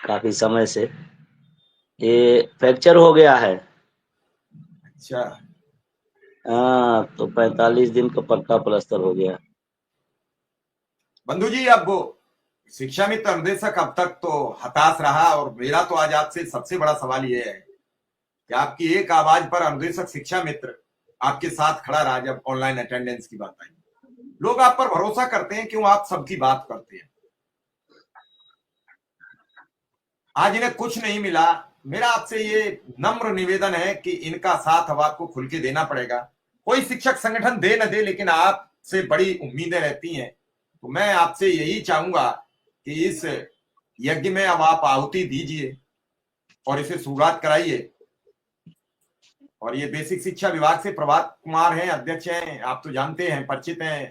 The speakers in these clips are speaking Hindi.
काफी समय से। ये फ्रैक्चर हो गया है। अच्छा। हाँ, तो 45 दिन का पक्का प्लास्टर हो गया। बंधु जी, अब वो शिक्षा मित्र अनुदेशक अब तक तो हताश रहा, और मेरा तो आज आपसे सबसे बड़ा सवाल ये है कि आपकी एक आवाज पर अनुदेशक शिक्षा मित्र आपके साथ खड़ा रहा जब ऑनलाइन अटेंडेंस की बात आई। लोग आप पर भरोसा करते हैं, क्यों आप सबकी बात करते हैं। आज इन्हें कुछ नहीं मिला। मेरा आपसे ये नम्र निवेदन है कि इनका साथ अब आपको खुल के देना पड़ेगा। कोई शिक्षक संगठन दे न दे, लेकिन आपसे बड़ी उम्मीदें रहती हैं। तो मैं आपसे यही चाहूंगा कि इस यज्ञ में अब आप आहुति दीजिए और इसे शुरुआत कराइए। और ये बेसिक शिक्षा विभाग से प्रभात कुमार हैं, अध्यक्ष हैं, आप तो जानते हैं, परिचित हैं।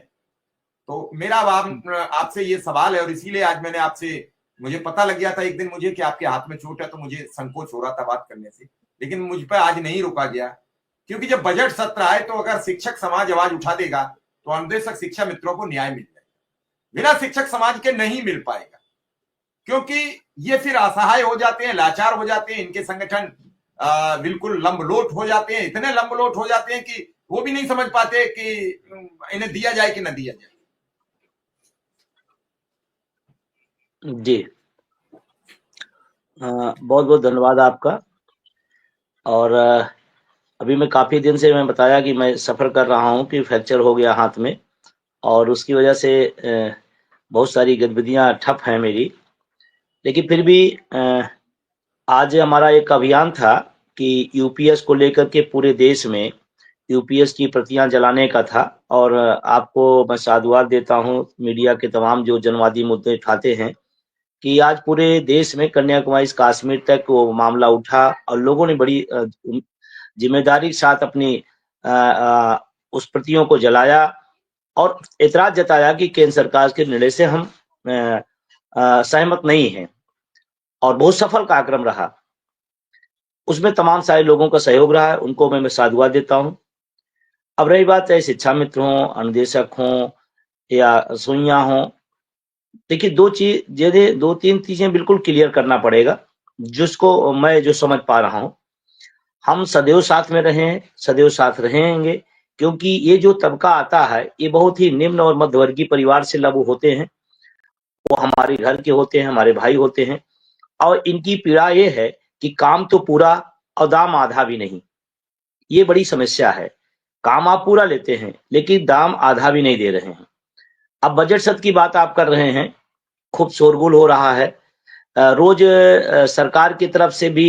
तो मेरा आपसे ये सवाल है, और इसीलिए आज मैंने आपसे, मुझे पता लग गया था एक दिन मुझे कि आपके हाथ में चोट है, तो मुझे संकोच हो रहा था बात करने से, लेकिन मुझ पर आज नहीं रुका गया। क्योंकि जब बजट सत्र आए तो अगर शिक्षक समाज आवाज उठा देगा तो अनुदेशक शिक्षा मित्रों को न्याय मिल जाएगा। बिना शिक्षक समाज के नहीं मिल पाएगा, क्योंकि ये फिर असहाय हो जाते हैं, लाचार हो जाते हैं, इनके संगठन बिल्कुल लंबलोट हो जाते हैं, इतने लंबलोट हो जाते हैं कि वो भी नहीं समझ पाते कि इन्हें दिया जाए कि न दिया जाए। जी। बहुत बहुत धन्यवाद आपका। और अभी मैं काफी दिन से मैं बताया कि मैं सफर कर रहा हूँ कि फ्रैक्चर हो गया हाथ में, और उसकी वजह से बहुत सारी गतिविधियां ठप हैं मेरी। लेकिन फिर भी आज हमारा एक अभियान था कि यूपीएस को लेकर के पूरे देश में यूपीएस की प्रतियां जलाने का था। और आपको मैं साधुवाद देता हूं, मीडिया के तमाम जो जनवादी मुद्दे उठाते हैं, कि आज पूरे देश में कन्याकुमारी से कश्मीर तक वो मामला उठा और लोगों ने बड़ी जिम्मेदारी के साथ अपनी उस प्रतियों को जलाया और एतराज जताया कि केंद्र सरकार के निर्णय से हम सहमत नहीं हैं। और बहुत सफल कार्यक्रम रहा। उसमें तमाम सारे लोगों का सहयोग रहा है, उनको मैं साधुवाद देता हूं। अब रही बात है शिक्षा मित्र हों, अनुदेशक हों या सुइया हों, देखिए दो तीन चीजें बिल्कुल क्लियर करना पड़ेगा, जिसको मैं जो समझ पा रहा हूं। हम सदैव साथ में रहे हैं, सदैव साथ रहेंगे, क्योंकि ये जो तबका आता है ये बहुत ही निम्न और मध्यवर्गीय परिवार से लागू होते हैं। वो हमारे घर के होते हैं, हमारे भाई होते हैं, और इनकी पीड़ा ये है कि काम तो पूरा और दाम आधा भी नहीं। ये बड़ी समस्या है। काम आप पूरा लेते हैं लेकिन दाम आधा भी नहीं दे रहे हैं। अब बजट सत्र की बात आप कर रहे हैं, खूब शोरगुल हो रहा है। रोज सरकार की तरफ से भी